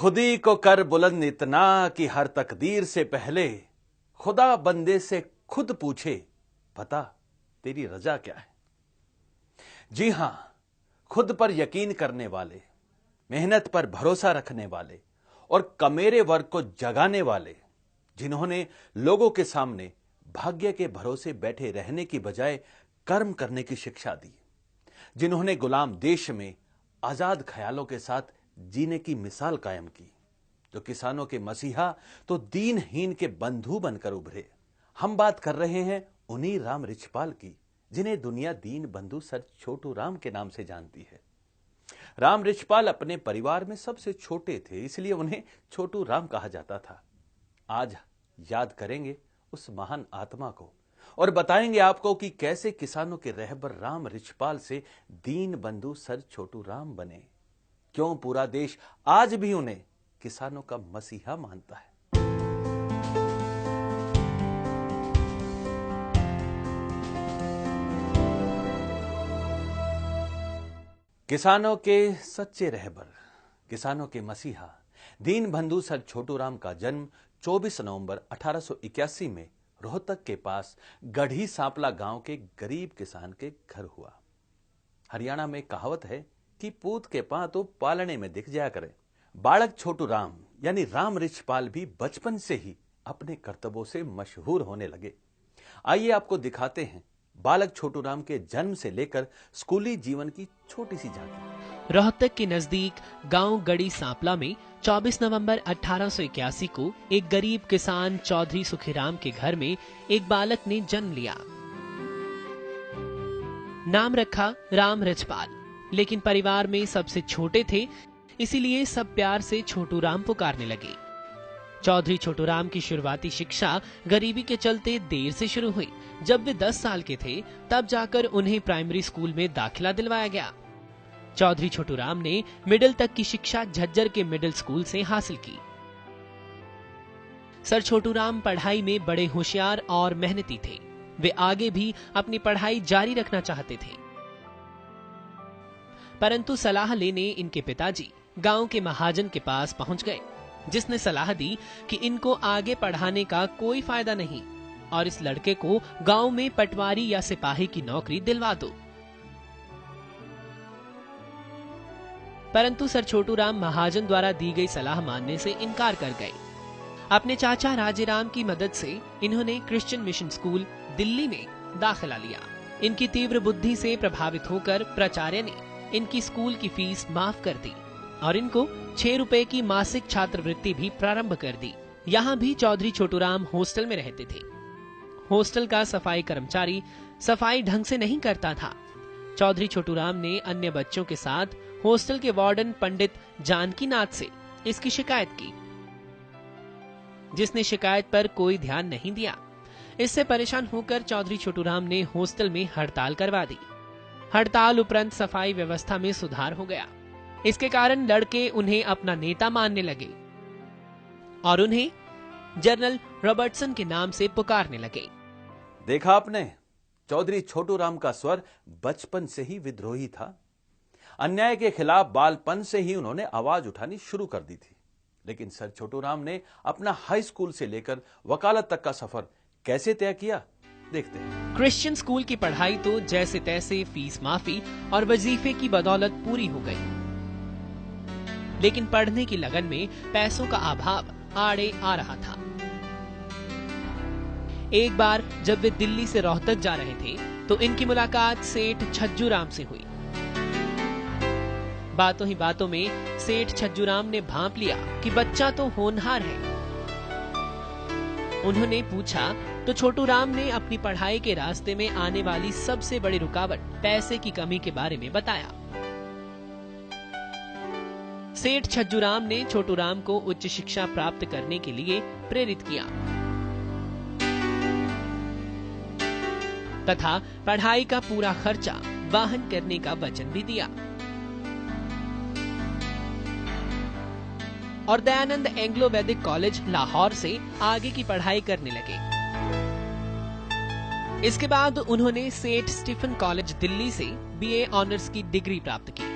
खुदी को कर बुलंद इतना कि हर तकदीर से पहले खुदा बंदे से खुद पूछे, बता तेरी रजा क्या है। जी हां, खुद पर यकीन करने वाले, मेहनत पर भरोसा रखने वाले और कमेरे वर्ग को जगाने वाले, जिन्होंने लोगों के सामने भाग्य के भरोसे बैठे रहने की बजाय कर्म करने की शिक्षा दी, जिन्होंने गुलाम देश में आजाद ख्यालों के साथ जीने की मिसाल कायम की, जो किसानों के मसीहा तो दीनहीन के बंधु बनकर उभरे। हम बात कर रहे हैं उन्हीं राम रिछपाल की, जिन्हें दुनिया दीन बंधु सर छोटू राम के नाम से जानती है। राम रिछपाल अपने परिवार में सबसे छोटे थे, इसलिए उन्हें छोटू राम कहा जाता था। आज याद करेंगे उस महान आत्मा को और बताएंगे आपको कि कैसे किसानों के रहबर राम रिछपाल से दीन बंधु सर छोटू राम बने, क्यों पूरा देश आज भी उन्हें किसानों का मसीहा मानता है। किसानों के सच्चे रहबर, किसानों के मसीहा दीन बंधु सर छोटू राम का जन्म 24 नवंबर 1881 में रोहतक के पास गढ़ी सांपला गांव के गरीब किसान के घर हुआ। हरियाणा में कहावत है कि पूत के पां तो पालने में दिख जाया करे। बालक छोटू राम यानी राम रिछपाल भी बचपन से ही अपने कर्तव्यों से मशहूर होने लगे। आइए आपको दिखाते हैं बालक छोटू राम के जन्म से लेकर स्कूली जीवन की छोटी सी झांकी। रोहतक के नजदीक गांव गढ़ी सांपला में 24 नवंबर 1881 को एक गरीब किसान चौधरी सुखीराम के घर में एक बालक ने जन्म लिया। नाम रखा राम रिछपाल, लेकिन परिवार में सबसे छोटे थे, इसीलिए सब प्यार से छोटू राम पुकारने लगे। चौधरी छोटू राम की शुरुआती शिक्षा गरीबी के चलते देर से शुरू हुई। जब वे 10 साल के थे तब जाकर उन्हें प्राइमरी स्कूल में दाखिला दिलवाया गया। चौधरी छोटू राम ने मिडिल तक की शिक्षा झज्जर के मिडिल स्कूल से हासिल की। सर छोटू राम पढ़ाई में बड़े होशियार और मेहनती थे। वे आगे भी अपनी पढ़ाई जारी रखना चाहते थे, परंतु सलाह लेने इनके पिताजी गांव के महाजन के पास पहुंच गए, जिसने सलाह दी कि इनको आगे पढ़ाने का कोई फायदा नहीं और इस लड़के को गांव में पटवारी या सिपाही की नौकरी दिलवा दो। परंतु सर छोटू राम महाजन द्वारा दी गई सलाह मानने से इनकार कर गए। अपने चाचा राजेराम की मदद से इन्होंने क्रिश्चियन मिशन स्कूल दिल्ली में दाखिला लिया। इनकी तीव्र बुद्धि से प्रभावित होकर प्राचार्य ने इनकी स्कूल की फीस माफ कर दी और इनको 6 रुपए की मासिक छात्रवृत्ति भी प्रारंभ कर दी। यहाँ भी चौधरी छोटू राम हॉस्टल में रहते थे। हॉस्टल का सफाई कर्मचारी सफाई ढंग से नहीं करता था। चौधरी छोटू राम ने अन्य बच्चों के साथ हॉस्टल के वार्डन पंडित जानकीनाथ से इसकी शिकायत की, जिसने शिकायत पर कोई ध्यान नहीं दिया। इससे परेशान होकर चौधरी छोटू राम ने हॉस्टल में हड़ताल करवा दी। हड़ताल उपरांत सफाई व्यवस्था में सुधार हो गया। इसके कारण लड़के उन्हें अपना नेता मानने लगे और उन्हें जनरल रॉबर्टसन के नाम से पुकारने लगे। देखा आपने, चौधरी छोटू राम का स्वर बचपन से ही विद्रोही था। अन्याय के खिलाफ बालपन से ही उन्होंने आवाज उठानी शुरू कर दी थी। लेकिन सर छोटू राम ने अपना हाई स्कूल से लेकर वकालत तक का सफर कैसे तय किया, देखते हैं। क्रिश्चियन स्कूल की पढ़ाई तो जैसे तैसे फीस माफी और वजीफे की बदौलत पूरी हो गई, लेकिन पढ़ने की लगन में पैसों का अभाव आड़े आ रहा था। एक बार जब वे दिल्ली से रोहतक जा रहे थे तो इनकी मुलाकात सेठ छज्जू राम से हुई। बातों ही बातों में सेठ छज्जू राम ने भांप लिया कि बच्चा तो होनहार है। उन्होंने पूछा तो छोटू राम ने अपनी पढ़ाई के रास्ते में आने वाली सबसे बड़ी रुकावट पैसे की कमी के बारे में बताया। सेठ छज्जू राम ने छोटू राम को उच्च शिक्षा प्राप्त करने के लिए प्रेरित किया तथा पढ़ाई का पूरा खर्चा वहन करने का वचन भी दिया और दयानंद एंग्लो वैदिक कॉलेज लाहौर से आगे की पढ़ाई करने लगे। इसके बाद उन्होंने सेठ स्टीफन कॉलेज दिल्ली से बीए ऑनर्स की डिग्री प्राप्त की।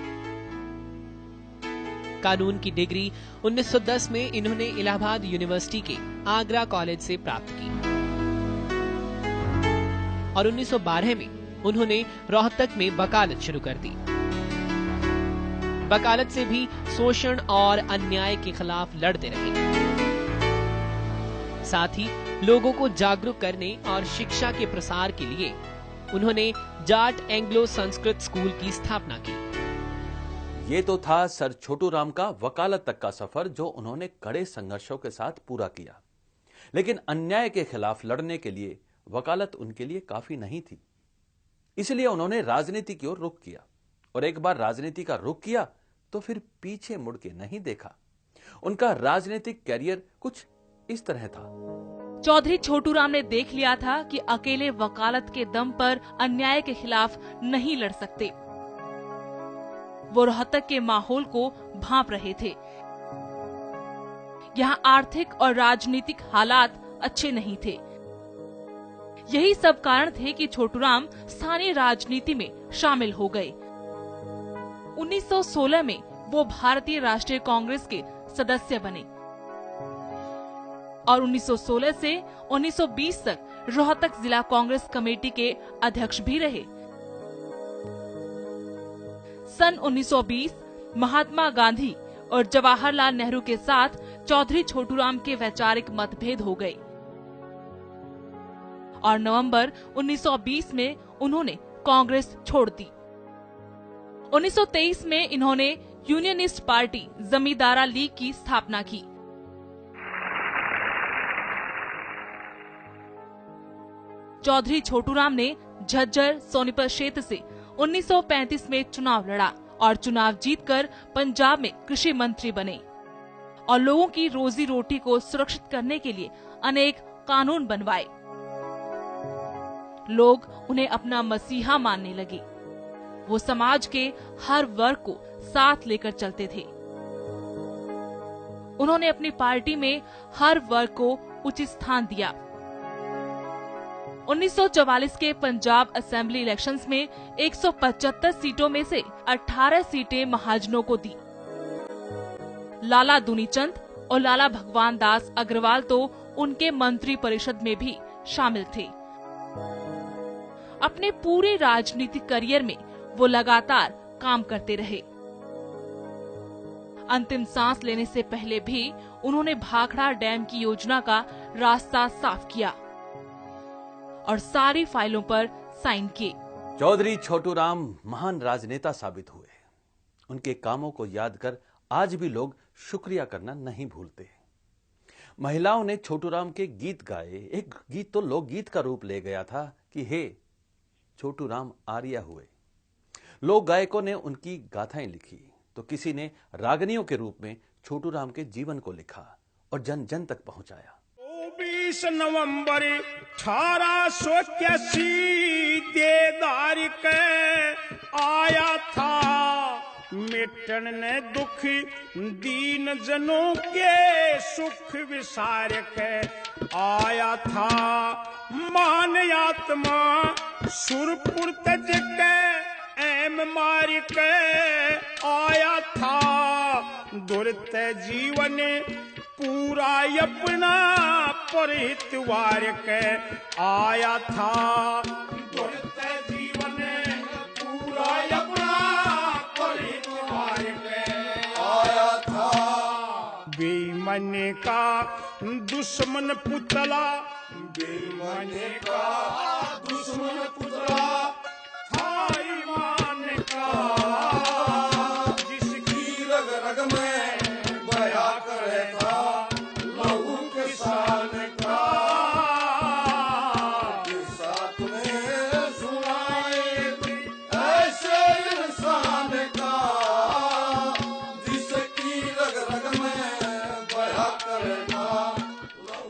कानून की डिग्री 1910 में इन्होंने इलाहाबाद यूनिवर्सिटी के आगरा कॉलेज से प्राप्त की और 1912 में उन्होंने रोहतक में वकालत शुरू कर दी। वकालत से भी शोषण और अन्याय के खिलाफ लड़ते रहे। साथ ही लोगों को जागरूक करने और शिक्षा के प्रसार के लिए उन्होंने जाट एंग्लो संस्कृत स्कूल की स्थापना की। ये तो था सर छोटू राम का वकालत तक का सफर, जो उन्होंने कड़े संघर्षों के साथ पूरा किया। लेकिन अन्याय के खिलाफ लड़ने के लिए वकालत उनके लिए काफी नहीं थी, इसलिए उन्होंने राजनीति की ओर रुख किया। और एक बार राजनीति का रुख किया तो फिर पीछे मुड़ के नहीं देखा। उनका राजनीतिक कैरियर कुछ इस तरह था। चौधरी छोटू राम ने देख लिया था कि अकेले वकालत के दम पर अन्याय के खिलाफ नहीं लड़ सकते। वो रोहतक के माहौल को भांप रहे थे। यहाँ आर्थिक और राजनीतिक हालात अच्छे नहीं थे। यही सब कारण थे कि छोटू राम स्थानीय राजनीति में शामिल हो गए। 1916 में वो भारतीय राष्ट्रीय कांग्रेस के सदस्य बने और 1916 से 1920 तक रोहतक जिला कांग्रेस कमेटी के अध्यक्ष भी रहे। सन 1920 महात्मा गांधी और जवाहरलाल नेहरू के साथ चौधरी छोटू राम के वैचारिक मतभेद हो गए और नवंबर 1920 में उन्होंने कांग्रेस छोड़ दी। 1923 में इन्होंने यूनियनिस्ट पार्टी जमींदारा लीग की स्थापना की। चौधरी छोटू राम ने झज्जर सोनीपत क्षेत्र से 1935 में चुनाव लड़ा और चुनाव जीतकर पंजाब में कृषि मंत्री बने और लोगों की रोजी रोटी को सुरक्षित करने के लिए अनेक कानून बनवाए। लोग उन्हें अपना मसीहा मानने लगे। वो समाज के हर वर्ग को साथ लेकर चलते थे। उन्होंने अपनी पार्टी में हर वर्ग को उचित स्थान दिया। 1944 के पंजाब असेंबली इलेक्शंस में 175 सीटों में से 18 सीटें महाजनों को दी। लाला दुनीचंद और लाला भगवान दास अग्रवाल तो उनके मंत्री परिषद में भी शामिल थे। अपने पूरे राजनीतिक करियर में वो लगातार काम करते रहे। अंतिम सांस लेने से पहले भी उन्होंने भाखड़ा डैम की योजना का रास्ता साफ किया और सारी फाइलों पर साइन किए। चौधरी छोटू राम महान राजनेता साबित हुए। उनके कामों को याद कर आज भी लोग शुक्रिया करना नहीं भूलते। महिलाओं ने छोटू राम के गीत गाए। एक गीत तो लोकगीत का रूप ले गया था कि हे छोटू राम आर्या हुए। लोक गायकों ने उनकी गाथाएं लिखी तो किसी ने रागनियों के रूप में छोटू राम के जीवन को लिखा और जन जन तक पहुंचाया। 24 नवंबर 1881 देदार के आया था, मिटन ने दुख दीन जनों के सुख विसार के आया था। मान आत्मा सुरपुर तज के एम मार के आया था। दुर्त जीवन पूरा अपना परितवार के आया था। दुर्त जीवन पूरा अपना परितवार के आया था। बेईमान का दुश्मन पुतला, बेईमान का दुश्मन पुतला था ईमान का, जिसकी रग रग में बया करे था लहू के शान का। किस्सा तुम्हें सुनाए ऐसे इंसान का, जिसकी रग रग में बया करे था।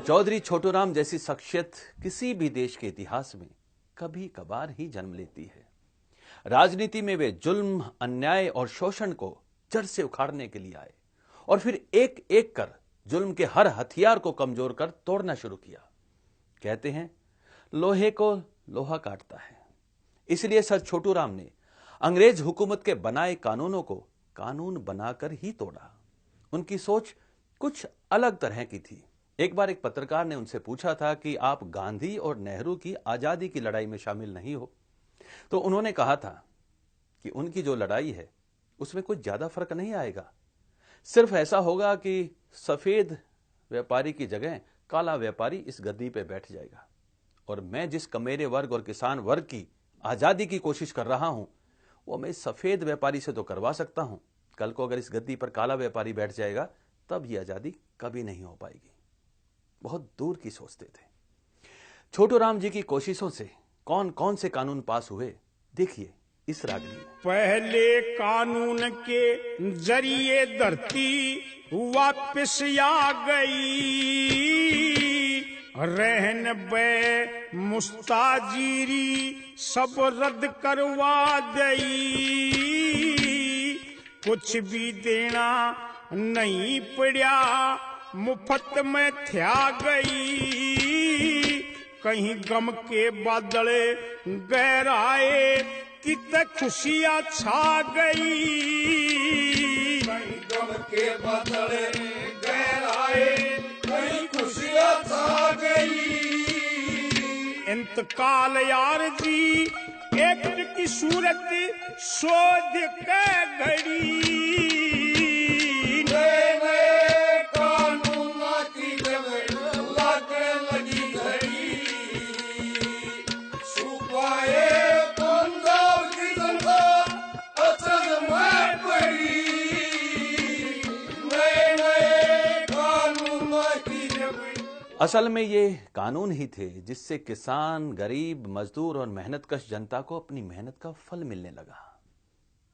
चौधरी छोटू राम जैसी शख्सियत किसी भी देश के इतिहास में कभी कभार ही जन्म लेती है। राजनीति में वे जुल्म, अन्याय और शोषण को जड़ से उखाड़ने के लिए आए और फिर एक एक कर जुल्म के हर हथियार को कमजोर कर तोड़ना शुरू किया। कहते हैं लोहे को लोहा काटता है, इसलिए सर छोटू राम ने अंग्रेज हुकूमत के बनाए कानूनों को कानून बनाकर ही तोड़ा। उनकी सोच कुछ अलग तरह की थी। एक बार एक पत्रकार ने उनसे पूछा था कि आप गांधी और नेहरू की आजादी की लड़ाई में शामिल नहीं हो, तो उन्होंने कहा था कि उनकी जो लड़ाई है उसमें कुछ ज्यादा फर्क नहीं आएगा। सिर्फ ऐसा होगा कि सफेद व्यापारी की जगह काला व्यापारी इस गद्दी पे बैठ जाएगा, और मैं जिस कमेरे वर्ग और किसान वर्ग की आजादी की कोशिश कर रहा हूं वो मैं सफेद व्यापारी से तो करवा सकता हूं। कल को अगर इस गद्दी पर काला व्यापारी बैठ जाएगा तब ये आजादी कभी नहीं हो पाएगी। बहुत दूर की सोचते थे। छोटू राम जी की कोशिशों से कौन कौन से कानून पास हुए, देखिए इस रागनी में। पहले कानून के जरिए धरती वापिस आ गई, रहन बे मुस्ताजीरी सब रद्द करवा दई, कुछ भी देना नहीं पड़ा मुफ्त में थ्या गई, कहीं गम के बादल गहराए कितने खुशियां छा गई, कहीं गम के बादल गहराए कहीं खुशियां छा गई। इंतकाल यार जी एक्ट की सूरत शोध के घड़ी, नए नए कानून की जब लगने लगी घड़ी, छुपाए पंजाब की जनता अचल में पड़ी, नए नए कानून की जब। असल में ये कानून ही थे जिससे किसान, गरीब, मजदूर और मेहनतकश जनता को अपनी मेहनत का फल मिलने लगा,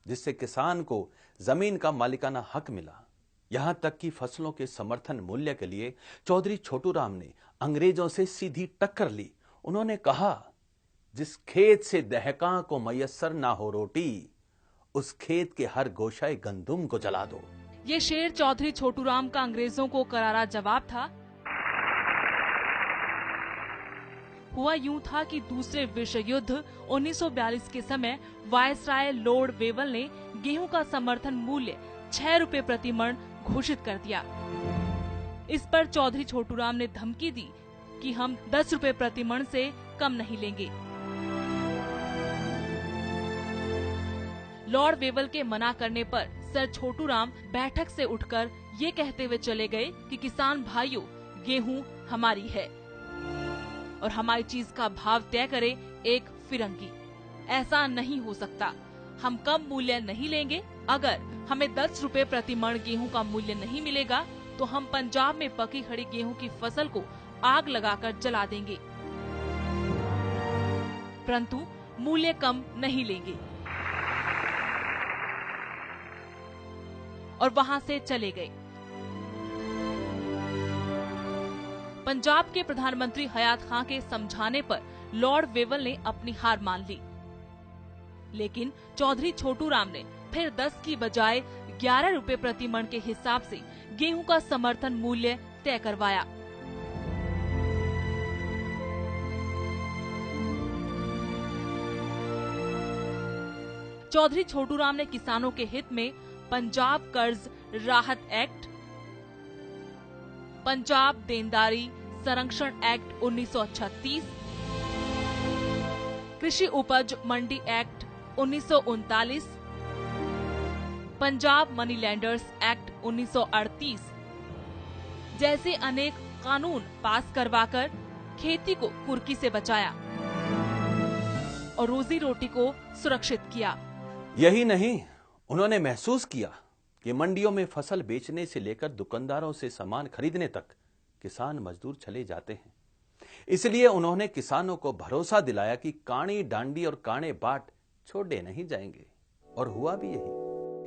जिससे किसान को जमीन का मालिकाना हक मिला। यहां तक कि फसलों के समर्थन मूल्य के लिए चौधरी छोटू राम ने अंग्रेजों से सीधी टक्कर ली। उन्होंने कहा, जिस खेत से दहका को मयस्सर ना हो रोटी, उस खेत के हर गोशाए गंदुम को जला दो। ये शेर चौधरी छोटू राम का अंग्रेजों को करारा जवाब था। हुआ यूं था कि दूसरे विश्व युद्ध 1942 के समय वायसराय लॉर्ड वेवल ने गेहूं का समर्थन मूल्य 6 रुपए प्रति मण घोषित कर दिया। इस पर चौधरी छोटू राम ने धमकी दी कि हम 10 रुपए प्रति मण से कम नहीं लेंगे। लॉर्ड वेवल के मना करने पर सर छोटू राम बैठक से उठकर ये कहते हुए चले गए कि किसान भाइयों, गेहूं हमारी है और हमारी चीज का भाव तय करे एक फिरंगी। ऐसा नहीं हो सकता, हम कम मूल्य नहीं लेंगे। अगर हमें 10 रुपए प्रति मण गेहूं का मूल्य नहीं मिलेगा तो हम पंजाब में पकी खड़ी गेहूं की फसल को आग लगाकर जला देंगे, परंतु मूल्य कम नहीं लेंगे। और वहां से चले गए। पंजाब के प्रधानमंत्री हयात खां के समझाने पर लॉर्ड वेवल ने अपनी हार मान ली, लेकिन चौधरी छोटू राम ने फिर 10 की बजाय 11 रुपए प्रति मण के हिसाब से गेहूं का समर्थन मूल्य तय करवाया। चौधरी छोटू राम ने किसानों के हित में पंजाब कर्ज राहत एक्ट, पंजाब देनदारी संरक्षण एक्ट 1936, कृषि उपज मंडी act 1939, Punjab money lenders act 1938 जैसे अनेक कानून पास करवाकर खेती को कुर्की से बचाया और रोजी रोटी को सुरक्षित किया। यही नहीं, उन्होंने महसूस किया कि मंडियों में फसल बेचने से लेकर दुकानदारों से सामान खरीदने तक किसान मजदूर चले जाते हैं। इसलिए उन्होंने किसानों को भरोसा दिलाया कि काणी डांडी और काणे बाट छोड़े नहीं जाएंगे, और हुआ भी यही।